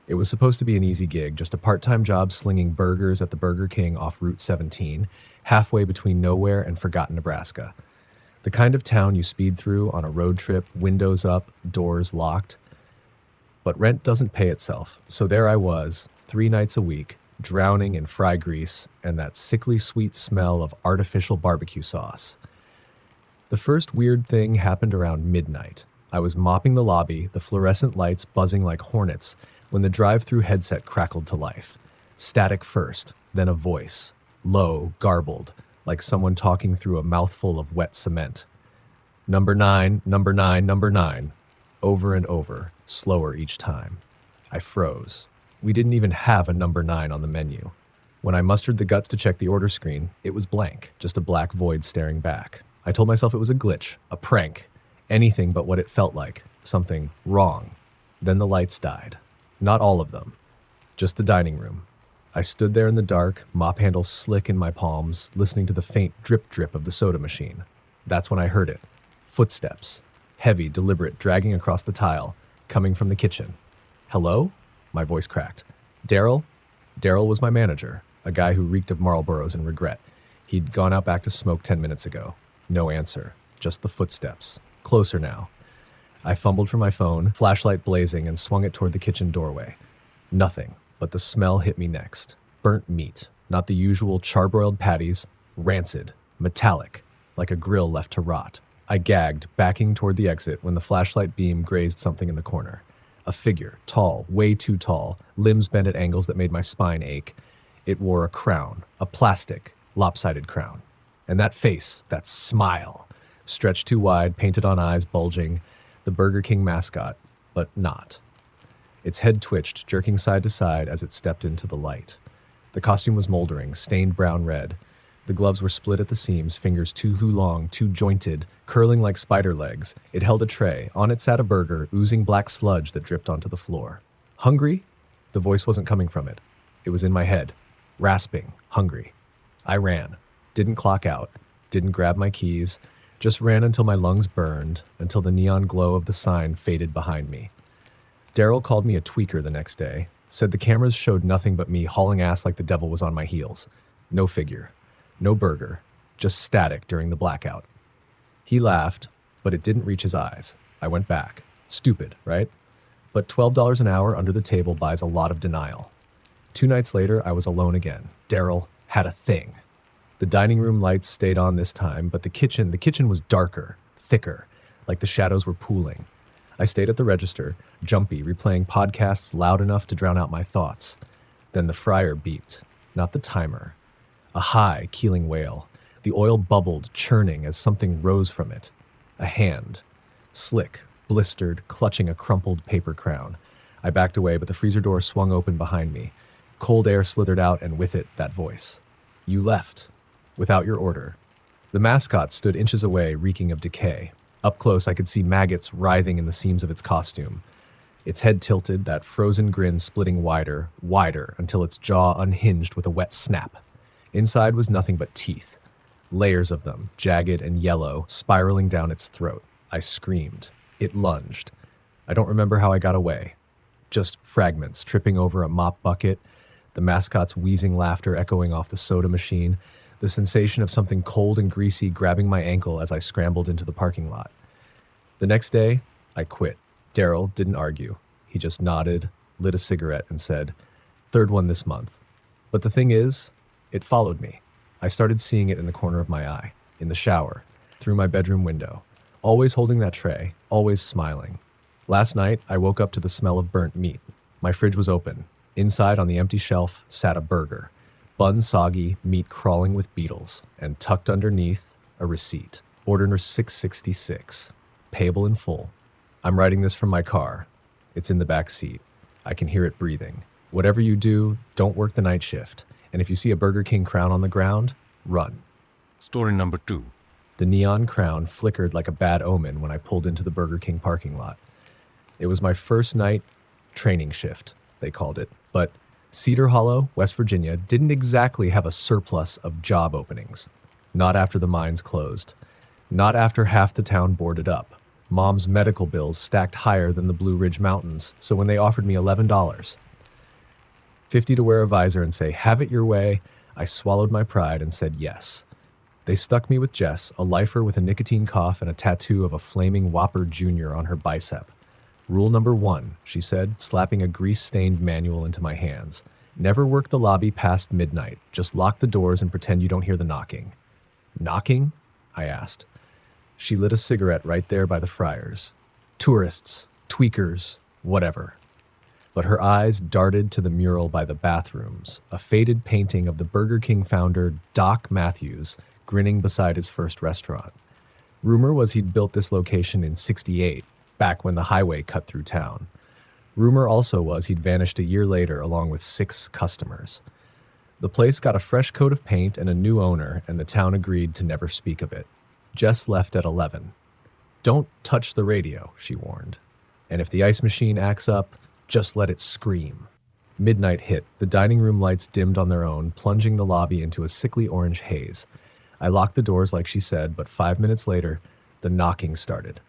It was supposed to be an easy gig, just a part-time job slinging burgers at the Burger King off Route 17, halfway between nowhere and Forgotten, Nebraska. The kind of town you speed through on a road trip, windows up, doors locked. But rent doesn't pay itself, so there I was, 3 nights a week, drowning in fry grease and that sickly sweet smell of artificial barbecue sauce. The first weird thing happened around midnight. I was mopping the lobby, the fluorescent lights buzzing like hornets, when the drive-through headset crackled to life. Static first, then a voice, low, garbled, like someone talking through a mouthful of wet cement. Number 9, number 9, number 9. Over and over, slower each time. I froze. We didn't even have a number 9 on the menu. When I mustered the guts to check the order screen, it was blank, just a black void staring back. I told myself it was a glitch, a prank, anything but what it felt like, something wrong. Then the lights died. Not all of them, just the dining room. I stood there in the dark, mop handle slick in my palms, listening to the faint drip-drip of the soda machine. That's when I heard it. Footsteps. Heavy, deliberate, dragging across the tile, coming from the kitchen. Hello? My voice cracked. Daryl? Daryl was my manager, a guy who reeked of Marlboros and regret. He'd gone out back to smoke 10 minutes ago. No answer. Just the footsteps. Closer now. I fumbled for my phone, flashlight blazing, and swung it toward the kitchen doorway. Nothing, but the smell hit me next. Burnt meat. Not the usual charbroiled patties. Rancid. Metallic. Like a grill left to rot. I gagged, backing toward the exit when the flashlight beam grazed something in the corner. A figure, tall, way too tall, limbs bent at angles that made my spine ache. It wore a crown, a plastic, lopsided crown. And that face, that smile, stretched too wide, painted on eyes bulging, the Burger King mascot, but not. Its head twitched, jerking side to side as it stepped into the light. The costume was moldering, stained brown-red. The gloves were split at the seams, fingers too long, too jointed, curling like spider legs. It held a tray. On it sat a burger, oozing black sludge that dripped onto the floor. Hungry? The voice wasn't coming from it. It was in my head. Rasping. Hungry. I ran. Didn't clock out. Didn't grab my keys. Just ran until my lungs burned, until the neon glow of the sign faded behind me. Daryl called me a tweaker the next day. Said the cameras showed nothing but me hauling ass like the devil was on my heels. No figure. No burger, just static during the blackout. He laughed, but it didn't reach his eyes. I went back. Stupid, right? But $12 an hour under the table buys a lot of denial. 2 nights later, I was alone again. Daryl had a thing. The dining room lights stayed on this time, but the kitchen was darker, thicker, like the shadows were pooling. I stayed at the register, jumpy, replaying podcasts loud enough to drown out my thoughts. Then the fryer beeped, not the timer. A high, keeling wail. The oil bubbled, churning as something rose from it. A hand. Slick, blistered, clutching a crumpled paper crown. I backed away, but the freezer door swung open behind me. Cold air slithered out, and with it, that voice. You left. Without your order. The mascot stood inches away, reeking of decay. Up close, I could see maggots writhing in the seams of its costume. Its head tilted, that frozen grin splitting wider, wider, until its jaw unhinged with a wet snap. Inside was nothing but teeth. Layers of them, jagged and yellow, spiraling down its throat. I screamed. It lunged. I don't remember how I got away. Just fragments tripping over a mop bucket, the mascot's wheezing laughter echoing off the soda machine, the sensation of something cold and greasy grabbing my ankle as I scrambled into the parking lot. The next day, I quit. Daryl didn't argue. He just nodded, lit a cigarette, and said, "Third one this month." But the thing is, it followed me. I started seeing it in the corner of my eye, in the shower, through my bedroom window, always holding that tray, always smiling. Last night, I woke up to the smell of burnt meat. My fridge was open. Inside, on the empty shelf, sat a burger. Bun soggy, meat crawling with beetles, and tucked underneath, a receipt. Order number 666. Payable in full. I'm writing this from my car. It's in the back seat. I can hear it breathing. Whatever you do, don't work the night shift. And if you see a Burger King crown on the ground, run. Story number 2. The neon crown flickered like a bad omen when I pulled into the Burger King parking lot. It was my first night training shift, they called it. But Cedar Hollow, West Virginia, didn't exactly have a surplus of job openings. Not after the mines closed. Not after half the town boarded up. Mom's medical bills stacked higher than the Blue Ridge Mountains, so when they offered me $11, 50 to wear a visor and say, "Have it your way," I swallowed my pride and said yes. They stuck me with Jess, a lifer with a nicotine cough and a tattoo of a flaming Whopper Jr. on her bicep. "Rule number 1, she said, slapping a grease-stained manual into my hands. "Never work the lobby past midnight. Just lock the doors and pretend you don't hear the knocking." "Knocking?" I asked. She lit a cigarette right there by the friars. "Tourists, tweakers, whatever." But her eyes darted to the mural by the bathrooms, a faded painting of the Burger King founder Doc Matthews grinning beside his first restaurant. Rumor was he'd built this location in '68, back when the highway cut through town. Rumor also was he'd vanished a year later along with 6 customers. The place got a fresh coat of paint and a new owner, and the town agreed to never speak of it. Jess left at 11. "Don't touch the radio," she warned. "And if the ice machine acts up, just let it scream." Midnight hit. The dining room lights dimmed on their own, plunging the lobby into a sickly orange haze. I locked the doors like she said, but 5 minutes later, the knocking started.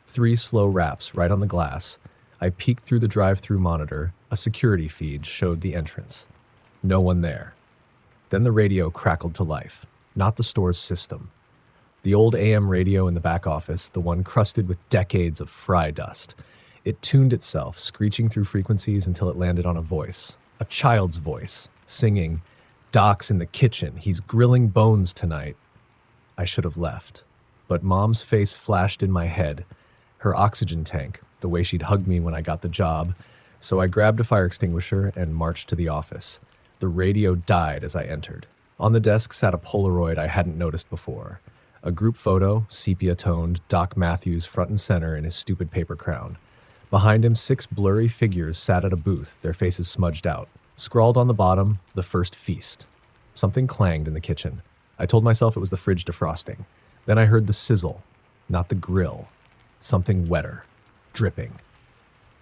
3 slow raps right on the glass. I peeked through the drive-through monitor. A security feed showed the entrance. No one there. Then the radio crackled to life. Not the store's system. The old AM radio in the back office, the one crusted with decades of fry dust. It tuned itself, screeching through frequencies until it landed on a voice. A child's voice, singing, "Doc's in the kitchen. He's grilling bones tonight." I should have left. But Mom's face flashed in my head. Her oxygen tank, the way she'd hugged me when I got the job. So I grabbed a fire extinguisher and marched to the office. The radio died as I entered. On the desk sat a Polaroid I hadn't noticed before. A group photo, sepia-toned, Doc Matthews front and center in his stupid paper crown. Behind him, 6 blurry figures sat at a booth, their faces smudged out. Scrawled on the bottom, "The First Feast." Something clanged in the kitchen. I told myself it was the fridge defrosting. Then I heard the sizzle, not the grill. Something wetter, dripping.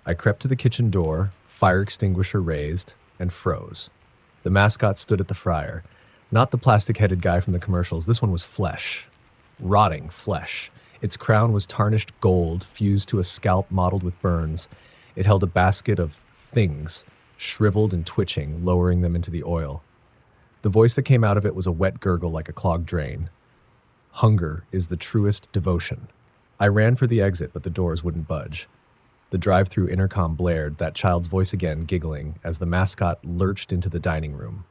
I crept to the kitchen door, fire extinguisher raised, and froze. The mascot stood at the fryer. Not the plastic-headed guy from the commercials. This one was flesh. Rotting flesh. Its crown was tarnished gold, fused to a scalp mottled with burns. It held a basket of things, shriveled and twitching, lowering them into the oil. The voice that came out of it was a wet gurgle like a clogged drain. "Hunger is the truest devotion." I ran for the exit, but the doors wouldn't budge. The drive-through intercom blared, that child's voice again, giggling, as the mascot lurched into the dining room.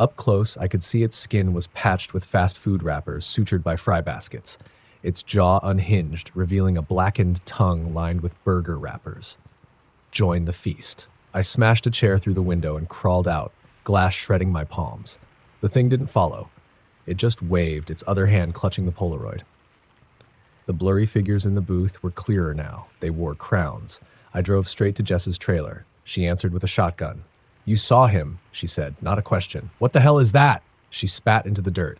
Up close, I could see its skin was patched with fast food wrappers, sutured by fry baskets. Its jaw unhinged, revealing a blackened tongue lined with burger wrappers. Join the feast. I smashed a chair through the window and crawled out, glass shredding my palms. The thing didn't follow. It just waved, its other hand clutching the Polaroid. The blurry figures in the booth were clearer now. They wore crowns. I drove straight to Jess's trailer. She answered with a shotgun. "You saw him," she said, not a question. "What the hell is that?" She spat into the dirt.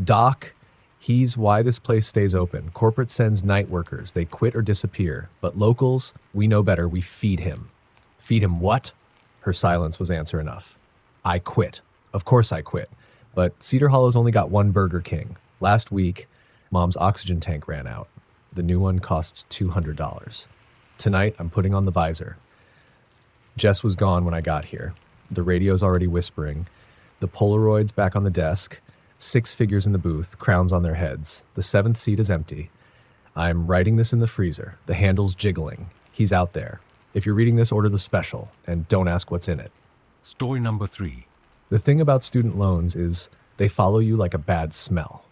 "Doc, he's why this place stays open. Corporate sends night workers. They quit or disappear. But locals, we know better. We feed him." "Feed him what?" Her silence was answer enough. "I quit. Of course I quit. But Cedar Hollow's only got one Burger King. Last week, Mom's oxygen tank ran out. The new one costs $200. Tonight, I'm putting on the visor. Jess was gone when I got here. The radio's already whispering. The Polaroid's back on the desk. 6 figures in the booth, crowns on their heads. The 7th seat is empty. I'm writing this in the freezer. The handle's jiggling. He's out there. If you're reading this, order the special, and don't ask what's in it. Story number 3. The thing about student loans is they follow you like a bad smell.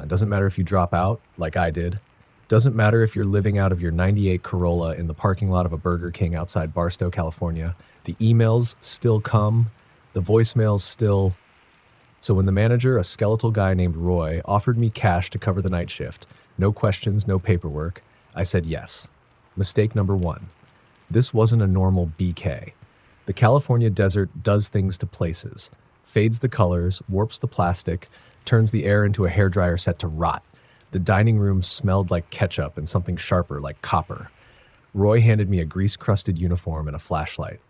It doesn't matter if you drop out, like I did. Doesn't matter if you're living out of your '98 Corolla in the parking lot of a Burger King outside Barstow, California. The emails still come. The voicemails still... So when the manager, a skeletal guy named Roy, offered me cash to cover the night shift, no questions, no paperwork, I said yes. Mistake number 1. This wasn't a normal BK. The California desert does things to places. Fades the colors, warps the plastic, turns the air into a hairdryer set to rot. The dining room smelled like ketchup and something sharper like copper. Roy handed me a grease-crusted uniform and a flashlight.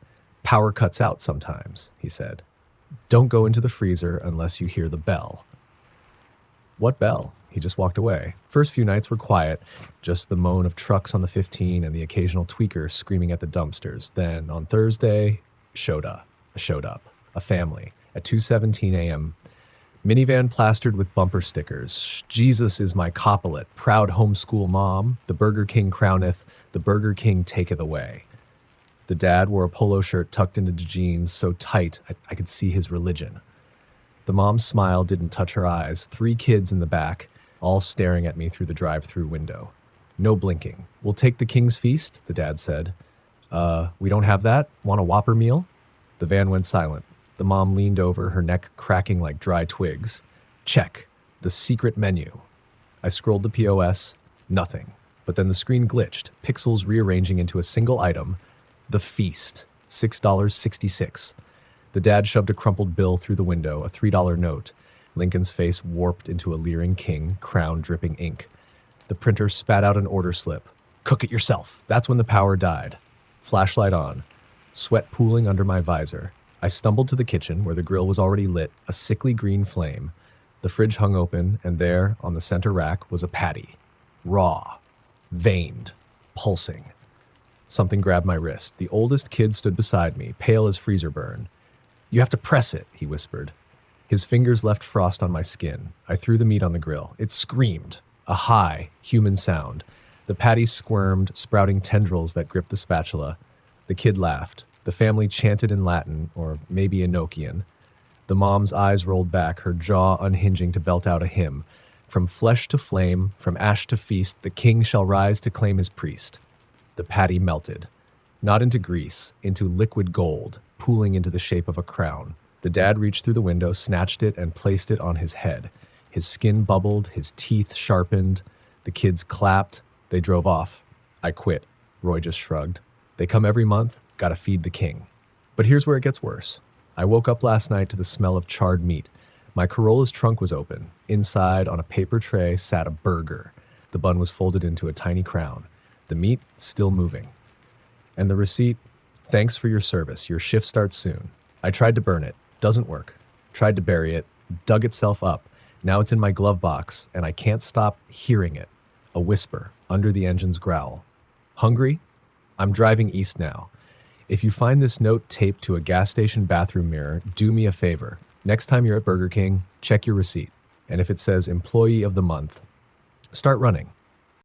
"Power cuts out sometimes," he said. "Don't go into the freezer unless you hear the bell." "What bell?" He just walked away. First few nights were quiet, just the moan of trucks on the 15 and the occasional tweaker screaming at the dumpsters. Then, on Thursday, showed up. A family. At 2:17 a.m., minivan plastered with bumper stickers. Jesus is my Coppolet, proud homeschool mom. The Burger King crowneth, the Burger King taketh away. The dad wore a polo shirt tucked into jeans so tight I could see his religion. The mom's smile didn't touch her eyes. 3 kids in the back, all staring at me through the drive-through window. No blinking. We'll take the King's Feast, the dad said. We don't have that? Want a Whopper meal? The van went silent. The mom leaned over, her neck cracking like dry twigs. Check. The secret menu. I scrolled the POS. Nothing. But then the screen glitched, pixels rearranging into a single item. The Feast. $6.66. The dad shoved a crumpled bill through the window, a $3 note. Lincoln's face warped into a leering king, crown dripping ink. The printer spat out an order slip. Cook it yourself. That's when the power died. Flashlight on. Sweat pooling under my visor. I stumbled to the kitchen, where the grill was already lit, a sickly green flame. The fridge hung open, and there, on the center rack, was a patty. Raw. Veined. Pulsing. Something grabbed my wrist. The oldest kid stood beside me, pale as freezer burn. You have to press it, he whispered. His fingers left frost on my skin. I threw the meat on the grill. It screamed. A high, human sound. The patty squirmed, sprouting tendrils that gripped the spatula. The kid laughed. The family chanted in Latin, or maybe Enochian. The mom's eyes rolled back, her jaw unhinging to belt out a hymn. From flesh to flame, from ash to feast, the king shall rise to claim his priest. The patty melted. Not into grease, into liquid gold, pooling into the shape of a crown. The dad reached through the window, snatched it, and placed it on his head. His skin bubbled, his teeth sharpened. The kids clapped. They drove off. I quit. Roy just shrugged. They come every month. Gotta feed the king. But here's where it gets worse. I woke up last night to the smell of charred meat. My Corolla's trunk was open. Inside, on a paper tray, sat a burger. The bun was folded into a tiny crown. The meat still moving. And the receipt, thanks for your service. Your shift starts soon. I tried to burn it. Doesn't work. Tried to bury it. Dug itself up. Now it's in my glove box, and I can't stop hearing it. A whisper under the engine's growl. Hungry? I'm driving east now. If you find this note taped to a gas station bathroom mirror, do me a favor. Next time you're at Burger King, check your receipt. And if it says Employee of the Month, start running.